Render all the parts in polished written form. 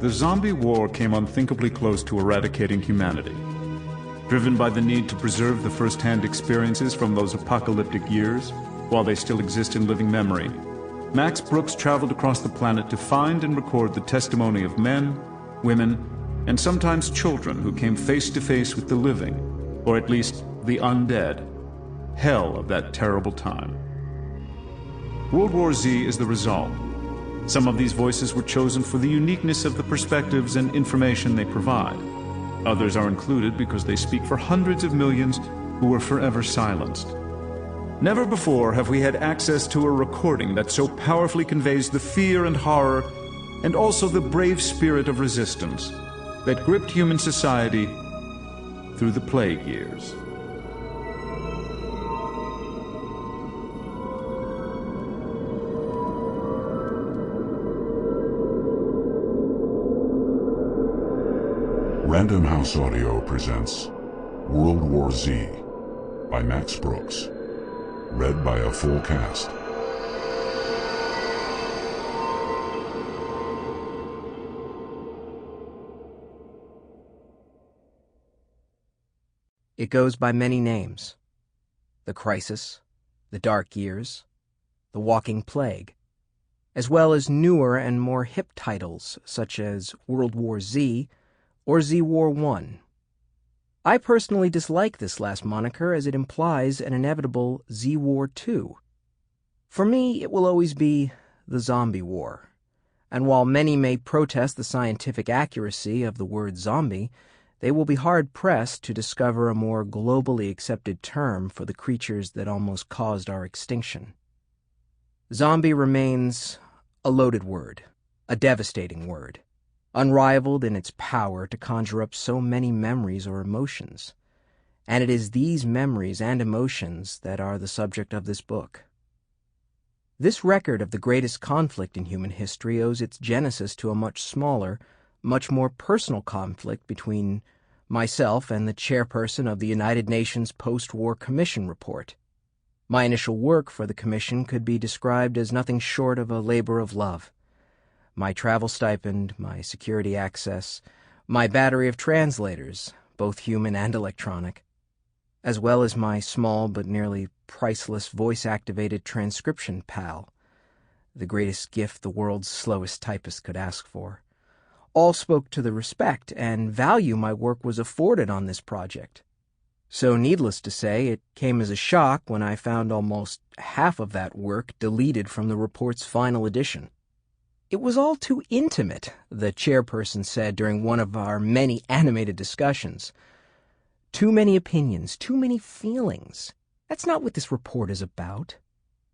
the zombie war came unthinkably close to eradicating humanity. Driven by the need to preserve the first-hand experiences from those apocalyptic years, while they still exist in living memory, Max Brooks traveled across the planet to find and record the testimony of men, women, and sometimes children who came face to face with the living, or at least the undead, hell of that terrible time. World War Z is the result. Some of these voices were chosen for the uniqueness of the perspectives and information they provide. Others are included because they speak for hundreds of millions who were forever silenced. Never before have we had access to a recording that so powerfully conveys the fear and horror, and also the brave spirit of resistance that gripped human society through the plague years. Random House Audio presents World War Z by Max Brooks, read by a full cast. It goes by many names: the Crisis, the Dark Years, the Walking Plague, as well as newer and more hip titles such as World War Z or Z War I. I personally dislike this last moniker as it implies an inevitable Z War II. For me, it will always be the Zombie War, and while many may protest the scientific accuracy of the word zombie, they will be hard-pressed to discover a more globally accepted term for the creatures that almost caused our extinction. Zombie remains a loaded word, a devastating word, unrivaled in its power to conjure up so many memories or emotions. And it is these memories and emotions that are the subject of this book. This record of the greatest conflict in human history owes its genesis to a much smaller, much more personal conflict between myself and the chairperson of the United Nations Post-War Commission report. My initial work for the commission could be described as nothing short of a labor of love. My travel stipend, my security access, my battery of translators, both human and electronic, as well as my small but nearly priceless voice-activated transcription pal, the greatest gift the world's slowest typist could ask for, all spoke to the respect and value my work was afforded on this project. So needless to say, it came as a shock when I found almost half of that work deleted from the report's final edition. It was all too intimate, the chairperson said during one of our many animated discussions. Too many opinions, too many feelings. That's not what this report is about.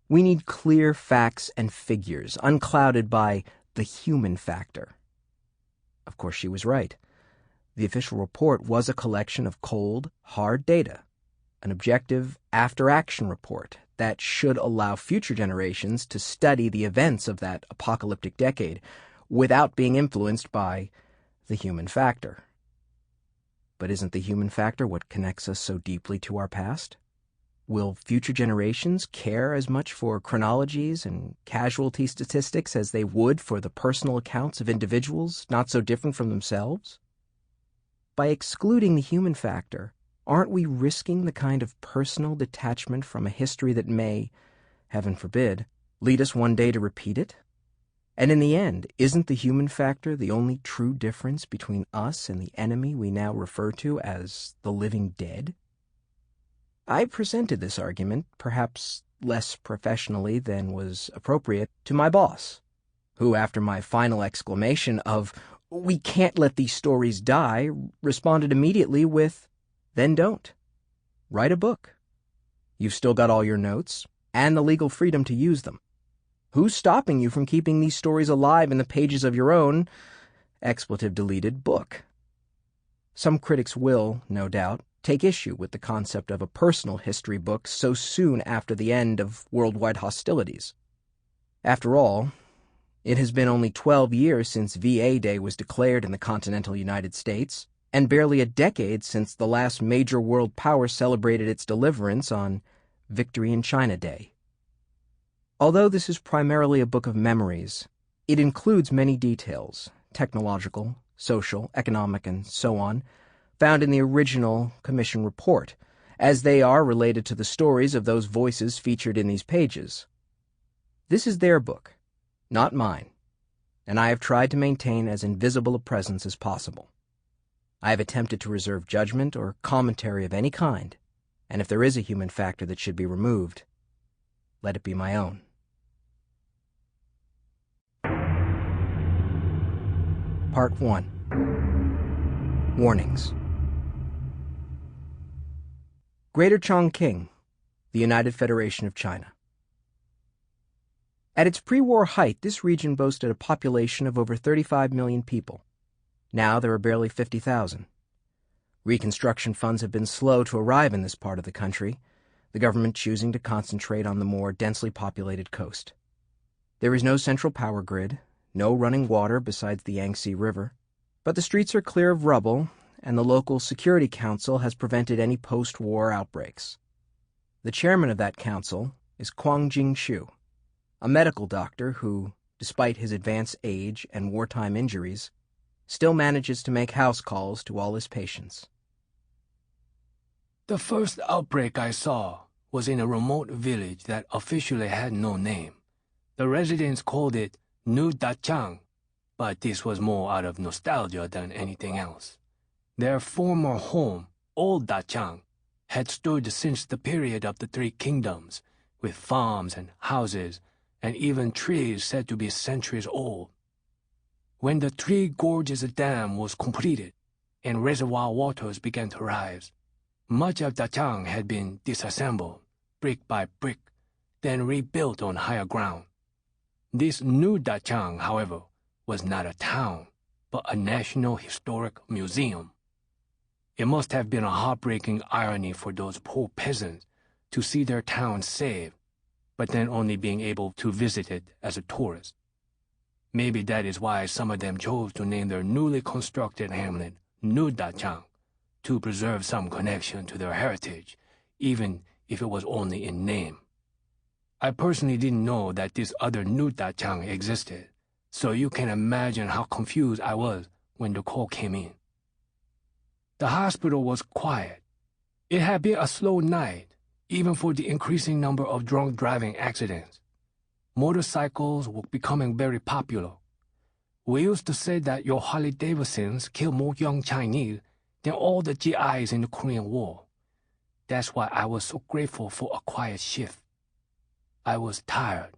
We need clear facts and figures, unclouded by the human factor. Of course, she was right. The official report was a collection of cold, hard data, an objective after-action report that should allow future generations to study the events of that apocalyptic decade without being influenced by the human factor. But isn't the human factor what connects us so deeply to our past? Will future generations care as much for chronologies and casualty statistics as they would for the personal accounts of individuals not so different from themselves? By excluding the human factor, aren't we risking the kind of personal detachment from a history that may, heaven forbid, lead us one day to repeat it? And in the end, isn't the human factor the only true difference between us and the enemy we now refer to as the living dead? I presented this argument, perhaps less professionally than was appropriate, to my boss, who, after my final exclamation of, "We can't let these stories die," responded immediately with, "Then don't. Write a book. You've still got all your notes and the legal freedom to use them. Who's stopping you from keeping these stories alive in the pages of your own, expletive deleted, book?" Some critics will, no doubt, take issue with the concept of a personal history book so soon after the end of worldwide hostilities. After all, it has been only 12 years since VA Day was declared in the continental United States, and barely a decade since the last major world power celebrated its deliverance on Victory in China Day. Although this is primarily a book of memories, it includes many details, technological, social, economic, and so on, found in the original Commission report, as they are related to the stories of those voices featured in these pages. This is their book, not mine, and I have tried to maintain as invisible a presence as possible. I have attempted to reserve judgment or commentary of any kind, and if there is a human factor that should be removed, let it be my own. Part 1. Warnings. Greater Chongqing, the United Federation of China. At its pre-war height, this region boasted a population of over 35 million people. Now there are barely 50,000. Reconstruction funds have been slow to arrive in this part of the country, the government choosing to concentrate on the more densely populated coast. There is no central power grid, no running water besides the Yangtze River, but the streets are clear of rubble, and the local Security Council has prevented any post-war outbreaks. The chairman of that council is Kwang Jing-shu, a medical doctor who, despite his advanced age and wartime injuries, still manages to make house calls to all his patients. The first outbreak I saw was in a remote village that officially had no name. The residents called it New Dachang, but this was more out of nostalgia than anything else. Their former home, Old Dachang, had stood since the period of the Three Kingdoms, with farms and houses, and even trees said to be centuries old. When the Three Gorges Dam was completed, and reservoir waters began to rise, much of Dachang had been disassembled, brick by brick, then rebuilt on higher ground. This new Dachang, however, was not a town, but a National Historic Museum. It must have been a heartbreaking irony for those poor peasants to see their town saved, but then only being able to visit it as a tourist. Maybe that is why some of them chose to name their newly constructed hamlet New Dachang, to preserve some connection to their heritage, even if it was only in name. I personally didn't know that this other New Dachang existed, so you can imagine how confused I was when the call came in. The hospital was quiet. It had been a slow night, even for the increasing number of drunk driving accidents. Motorcycles were becoming very popular. We used to say that your Harley-Davidsons killed more young Chinese than all the GIs in the Korean War. That's why I was so grateful for a quiet shift. I was tired.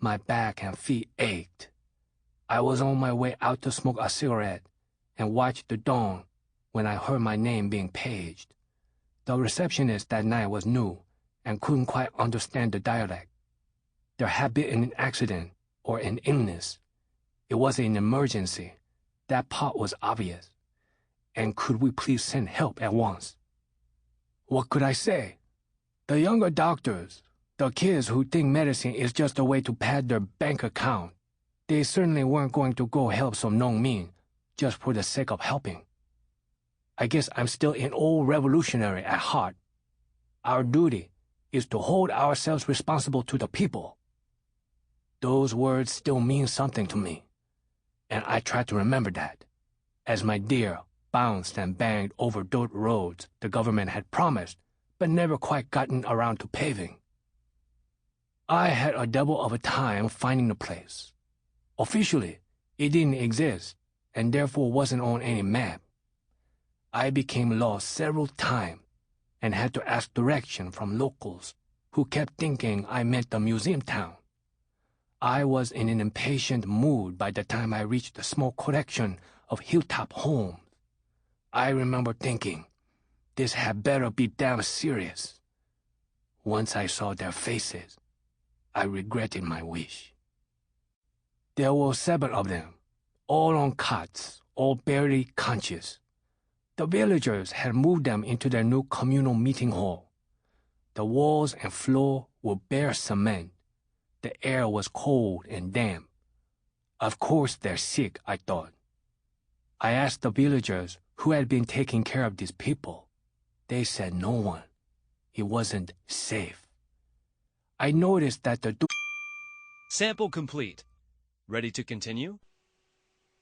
My back and feet ached. I was on my way out to smoke a cigarette and watch the dawn when I heard my name being paged. The receptionist that night was new and couldn't quite understand the dialect. There had been an accident or an illness. It was an emergency. That part was obvious. And could we please send help at once? What could I say? The younger doctors, the kids who think medicine is just a way to pad their bank account, they certainly weren't going to go help some Nongmin just for the sake of helping. I guess I'm still an old revolutionary at heart. Our duty is to hold ourselves responsible to the people. Those words still mean something to me, and I try to remember that, as my deer bounced and banged over dirt roads the government had promised, but never quite gotten around to paving. I had a devil of a time finding the place. Officially, it didn't exist, and therefore wasn't on any map. I became lost several times, and had to ask direction from locals, who kept thinking I meant the museum town. I was in an impatient mood by the time I reached the small collection of hilltop homes. I remember thinking, this had better be damn serious. Once I saw their faces, I regretted my wish. There were 7 of them, all on cots, all barely conscious. The villagers had moved them into their new communal meeting hall. The walls and floor were bare cement. The air was cold and damp. Of course they're sick, I thought. I asked the villagers who had been taking care of these people. They said no one. It wasn't safe. I noticed that the Sample complete. Ready to continue?